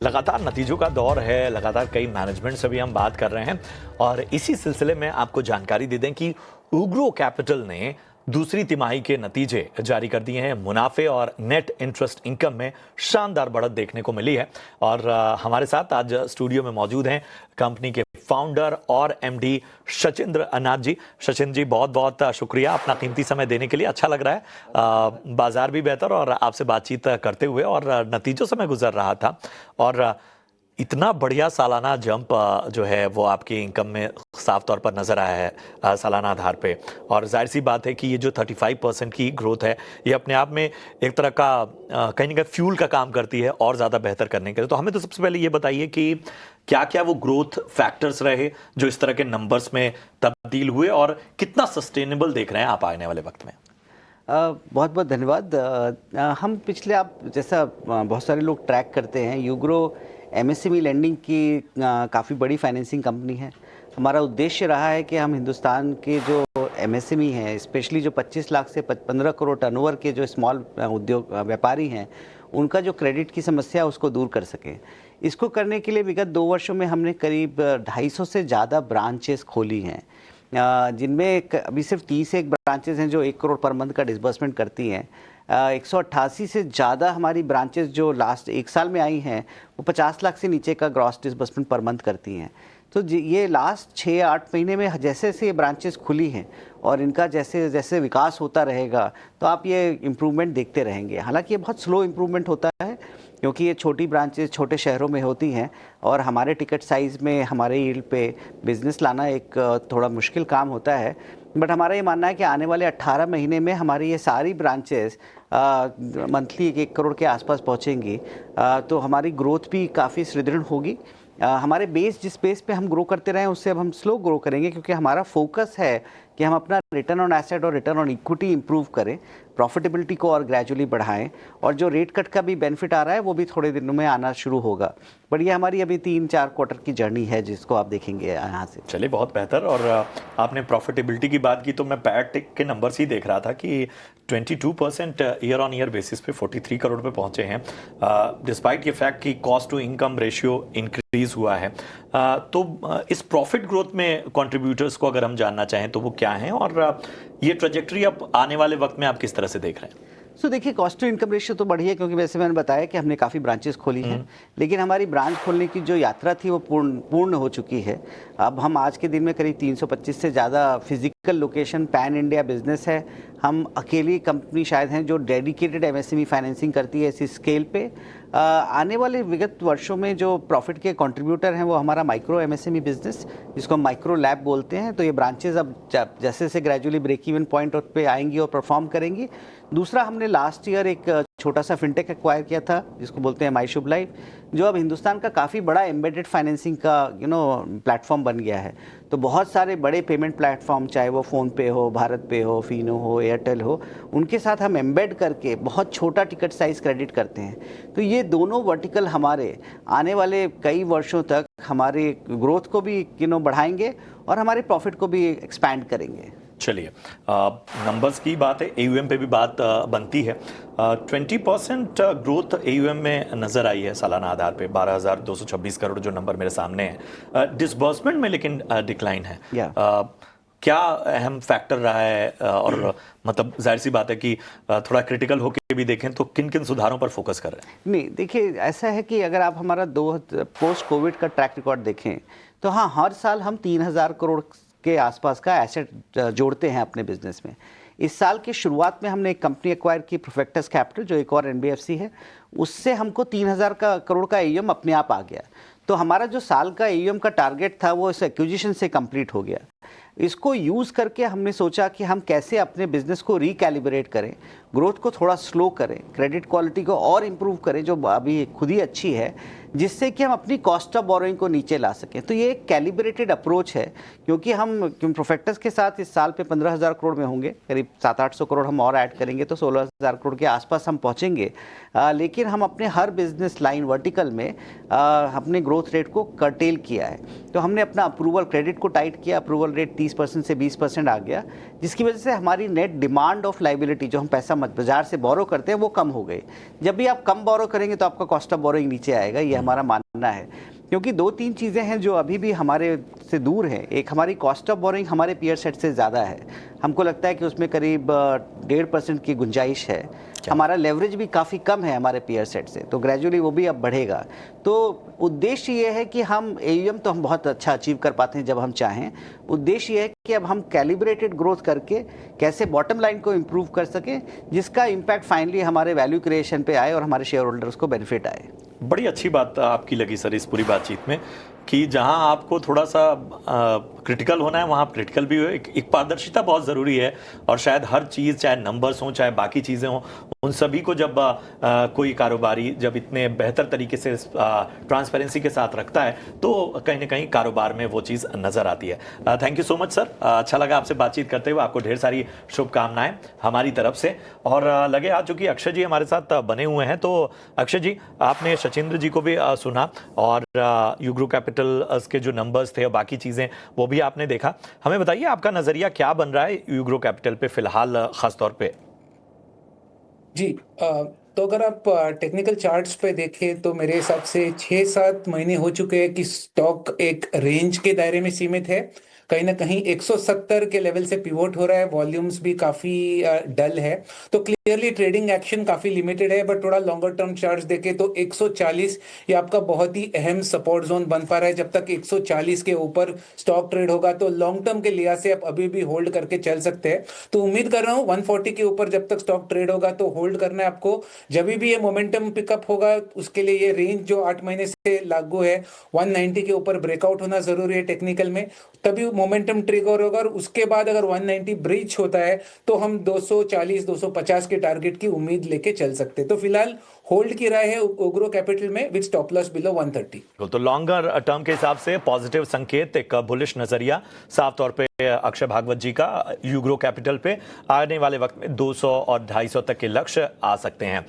लगातार नतीजों का दौर है, लगातार कई मैनेजमेंट से भी हम बात कर रहे हैं और इसी सिलसिले में आपको जानकारी दे दें कि उग्रो कैपिटल ने दूसरी तिमाही के नतीजे जारी कर दिए हैं। मुनाफे और नेट इंटरेस्ट इनकम में शानदार बढ़त देखने को मिली है और हमारे साथ आज स्टूडियो में मौजूद हैं कंपनी के फाउंडर और एमडी सचिंद्र नाथ जी। सचिन जी, बहुत बहुत शुक्रिया अपना कीमती समय देने के लिए। अच्छा लग रहा है, बाजार भी बेहतर और आपसे बातचीत करते हुए और नतीजों से मैं गुजर रहा था और इतना बढ़िया सालाना जंप जो है वो आपकी इनकम में साफ तौर पर नजर आया है सालाना आधार पे। और जाहिर सी बात है कि ये जो 35% की ग्रोथ है ये अपने आप में एक तरह का कहीं ना कहीं फ्यूल का काम करती है और ज़्यादा बेहतर करने के लिए। तो हमें तो सबसे पहले ये बताइए कि क्या क्या वो ग्रोथ फैक्टर्स रहे जो इस तरह के नंबर्स में तब्दील हुए और कितना सस्टेनेबल देख रहे हैं आप आने वाले वक्त में। बहुत बहुत धन्यवाद। हम पिछले आप जैसा बहुत सारे लोग ट्रैक करते हैं, यूग्रो एमएसएमई लेंडिंग की काफ़ी बड़ी फाइनेंसिंग कंपनी है। हमारा उद्देश्य रहा है कि हम हिंदुस्तान के जो एमएसएमई हैं, स्पेशली जो 25 लाख से 15 करोड़ टर्नओवर के जो स्मॉल उद्योग व्यापारी हैं, उनका जो क्रेडिट की समस्या है उसको दूर कर सकें। इसको करने के लिए विगत 2 वर्षों में हमने करीब 250 से ज़्यादा ब्रांचेस खोली हैं, जिनमें अभी सिर्फ 31 ब्रांचेस हैं जो 1 करोड़ पर मंथ का डिसबर्समेंट करती हैं। 188 से ज़्यादा हमारी ब्रांचेस जो लास्ट 1 साल में आई हैं वो 50 लाख से नीचे का ग्रॉस डिसबर्समेंट पर मंथ करती हैं। तो ये लास्ट 6-8 महीने में जैसे जैसे ये ब्रांचेस खुली हैं और इनका जैसे जैसे विकास होता रहेगा तो आप ये इम्प्रूवमेंट देखते रहेंगे। हालांकि ये बहुत स्लो इम्प्रूवमेंट होता है क्योंकि ये छोटी ब्रांचेस छोटे शहरों में होती हैं और हमारे टिकट साइज़ में हमारे यील्ड पे बिज़नेस लाना एक थोड़ा मुश्किल काम होता है। बट हमारा ये मानना है कि आने वाले 18 महीने में हमारी ये सारी ब्रांचेस मंथली 1 करोड़ के आसपास पहुंचेंगी, तो हमारी ग्रोथ भी काफ़ी सुदृढ़ होगी। हमारे जिस बेस पे हम ग्रो करते रहे उससे अब हम स्लो ग्रो करेंगे क्योंकि हमारा फोकस है कि हम अपना रिटर्न ऑन एसेट और रिटर्न ऑन इक्विटी इंप्रूव करें, प्रॉफिटेबिलिटी को और ग्रेजुअली बढ़ाएं और जो रेट कट का भी बेनिफिट आ रहा है वो भी थोड़े दिनों में आना शुरू होगा। बट ये हमारी अभी 3-4 क्वार्टर की जर्नी है जिसको आप देखेंगे यहाँ से। चलिए, बहुत बेहतर। और आपने प्रॉफिटेबिलिटी की बात की तो मैं पैट के नंबर्स ही देख रहा था कि 22% ईयर ऑन ईयर बेसिस पे 43 करोड़ पे पहुंचे हैं, डिस्पाइट ये फैक्ट कि cost to income ratio increase हुआ है। तो इस प्रॉफिट ग्रोथ में कंट्रीब्यूटर्स को अगर हम जानना चाहें तो वो क्या हैं और ये ट्रेजेक्टरी अब आने वाले वक्त में आप किस तरह से देख रहे हैं? देखिए, कॉस्ट टू इनकम रेशियो तो बढ़ी है क्योंकि वैसे मैंने बताया कि हमने काफ़ी ब्रांचेस खोली हैं, लेकिन हमारी ब्रांच खोलने की जो यात्रा थी वो पूर्ण हो चुकी है। अब हम आज के दिन में करीब 325 से ज़्यादा physical location pan India business है। हम अकेली कंपनी शायद हैं जो डेडिकेटेड एमएसएमई फाइनेंसिंग करती है इसी स्केल पे। आने वाले विगत वर्षों में जो प्रॉफिट के कंट्रीब्यूटर हैं वो हमारा माइक्रो एमएसएमई बिजनेस, जिसको हम माइक्रो लैब बोलते हैं। तो ये ब्रांचेस अब जैसे जैसे ग्रेजुअली ब्रेक इवन पॉइंट पे आएंगी और परफॉर्म करेंगी। दूसरा, हमने लास्ट ईयर एक छोटा सा फिनटेक एक्वायर किया था जिसको बोलते हैं माई शुभ लाइफ, जो अब हिंदुस्तान का काफ़ी बड़ा एम्बेडेड फाइनेंसिंग का प्लेटफॉर्म बन गया है। तो बहुत सारे बड़े पेमेंट प्लेटफॉर्म, चाहे वो फ़ोनपे हो, भारत पे हो, फिनो हो, एयरटेल हो, उनके साथ हम एम्बेड करके बहुत छोटा टिकट साइज़ क्रेडिट करते हैं। तो ये दोनों वर्टिकल हमारे आने वाले कई वर्षों तक हमारे ग्रोथ को भी बढ़ाएंगे और हमारे प्रॉफिट को भी एक्सपैंड करेंगे। चलिए, नंबर्स की बात है, एयूएम पे भी बात बनती है। 20% ग्रोथ एयूएम में नज़र आई है सालाना आधार पे, 12,226 करोड़ जो नंबर मेरे सामने है। डिसबर्समेंट में लेकिन डिक्लाइन है। क्या अहम फैक्टर रहा है और मतलब जाहिर सी बात है कि थोड़ा क्रिटिकल होकर भी देखें तो किन किन सुधारों पर फोकस कर रहे हैं? नहीं, देखिए, ऐसा है कि अगर आप हमारा पोस्ट कोविड का ट्रैक रिकॉर्ड देखें तो हाँ, हर साल हम 3,000 करोड़ के आसपास का एसेट जोड़ते हैं अपने बिजनेस में। इस साल की शुरुआत में हमने एक कंपनी एक्वायर की, प्रोफेक्टस कैपिटल, जो एक और एनबीएफसी है, उससे हमको 3,000 करोड़ का एयूएम अपने आप आ गया। तो हमारा जो साल का एयूएम का टारगेट था वो इस एक्विजिशन से कंप्लीट हो गया। इसको यूज़ करके हमने सोचा कि हम कैसे अपने बिजनेस को रिकैलिब्रेट करें, ग्रोथ को थोड़ा स्लो करें, क्रेडिट क्वालिटी को और इम्प्रूव करें जो अभी खुद ही अच्छी है, जिससे कि हम अपनी कॉस्ट ऑफ बोरोइंग को नीचे ला सकें। तो ये एक कैलिब्रेटेड अप्रोच है क्योंकि हम प्रोफेक्टस के साथ इस साल पे 15,000 करोड़ में होंगे, करीब 700-800 करोड़ हम और ऐड करेंगे तो 16,000 करोड़ के आसपास हम पहुँचेंगे। लेकिन हम अपने हर बिजनेस लाइन वर्टिकल में अपने ग्रोथ रेट को कर्टेल किया है। तो हमने अपना अप्रूवल क्रेडिट को टाइट किया, अप्रूवल रेट 30% से 20% आ गया, जिसकी वजह से हमारी नेट डिमांड ऑफ लाइबिलिटी, जो हम पैसा हम बाजार से बोरो करते हैं वो कम हो गए। जब भी आप कम बोरो करेंगे तो आपका कॉस्ट ऑफ बोरोइंग नीचे आएगा, ये हमारा मानना है। क्योंकि 2-3 चीज़ें हैं जो अभी भी हमारे से दूर हैं। एक, हमारी कॉस्ट ऑफ बोरोइंग हमारे पीयर सेट से ज़्यादा है। हमको लगता है कि उसमें करीब 1.5% की गुंजाइश है। हमारा लेवरेज भी काफ़ी कम है हमारे पीयर सेट से, तो ग्रेजुअली वो भी अब बढ़ेगा। तो उद्देश्य ये है कि हम AUM तो हम बहुत अच्छा अचीव कर पाते हैं जब हम चाहें। उद्देश्य ये है कि अब हम कैलिब्रेटेड ग्रोथ करके कैसे बॉटम लाइन को इम्प्रूव कर सकें, जिसका इम्पैक्ट फाइनली हमारे वैल्यू क्रिएशन पे आए और हमारे शेयर होल्डर्स को बेनिफिट आए। बड़ी अच्छी बात आपकी लगी सर इस पूरी बातचीत में कि जहां आपको थोड़ा सा क्रिटिकल होना है वहां आप क्रिटिकल भी हो। एक पारदर्शिता बहुत ज़रूरी है, और शायद हर चीज़, चाहे नंबर्स हों चाहे बाकी चीज़ें हों, उन सभी को जब कोई कारोबारी जब इतने बेहतर तरीके से ट्रांसपेरेंसी के साथ रखता है तो कहीं ना कहीं कारोबार में वो चीज़ नज़र आती है। Thank you so much sir, अच्छा लगा आपसे बातचीत करते हुए। आपको ढेर सारी शुभकामनाएं हमारी तरफ से। और लगे आज चूँकि अक्षय जी हमारे साथ बने हुए हैं, तो अक्षय जी, आपने सचिंद्र जी को भी सुना और यूग्रो कैपिटल के जो नंबर्स थे और बाकी चीज़ें वो भी आपने देखा। हमें बताइए आपका नज़रिया क्या बन रहा है यूग्रो कैपिटल पे फिलहाल खास तौर पे? जी, तो अगर आप टेक्निकल चार्ट्स पे देखें तो मेरे हिसाब से 6-7 महीने हो चुके हैं कि स्टॉक एक रेंज के दायरे में सीमित है। कहीं ना कहीं 170 के लेवल से पिवोट हो रहा है, वॉल्यूम्स भी काफ़ी डल है, तो क्लियरली ट्रेडिंग एक्शन काफ़ी लिमिटेड है। बट थोड़ा लॉन्गर टर्म चार्ट्स देखें तो 140 ये आपका बहुत ही अहम सपोर्ट जोन बन पा रहा है। जब तक 140 के ऊपर स्टॉक ट्रेड होगा तो लॉन्ग टर्म के लिहाज से आप अभी भी होल्ड करके चल सकते हैं। तो उम्मीद कर रहा हूँ 140 के ऊपर जब तक स्टॉक ट्रेड होगा तो होल्ड करना है आपको। जब भी ये मोमेंटम पिकअप होगा उसके लिए ये रेंज जो 8 महीने से लागू है 190 के ऊपर ब्रेकआउट होना जरूरी है टेक्निकल में, तभी मोमेंटम ट्रिगर होगा। और उसके बाद अगर 190 ब्रीच होता है तो हम 240-250 के टारगेट की उम्मीद लेके चल सकते हैं। तो फिलहाल होल्ड की राय है उग्रो कैपिटल में विद स्टॉप लॉस बिलो 130। तो लॉन्गर टर्म के हिसाब से पॉजिटिव संकेत, एक बुलिश नजरिया साफ तौर पे अक्षय भागवत जी का यूग्रो कैपिटल पे आने वाले वक्त में 200 और 250 तक के लक्ष्य आ सकते हैं।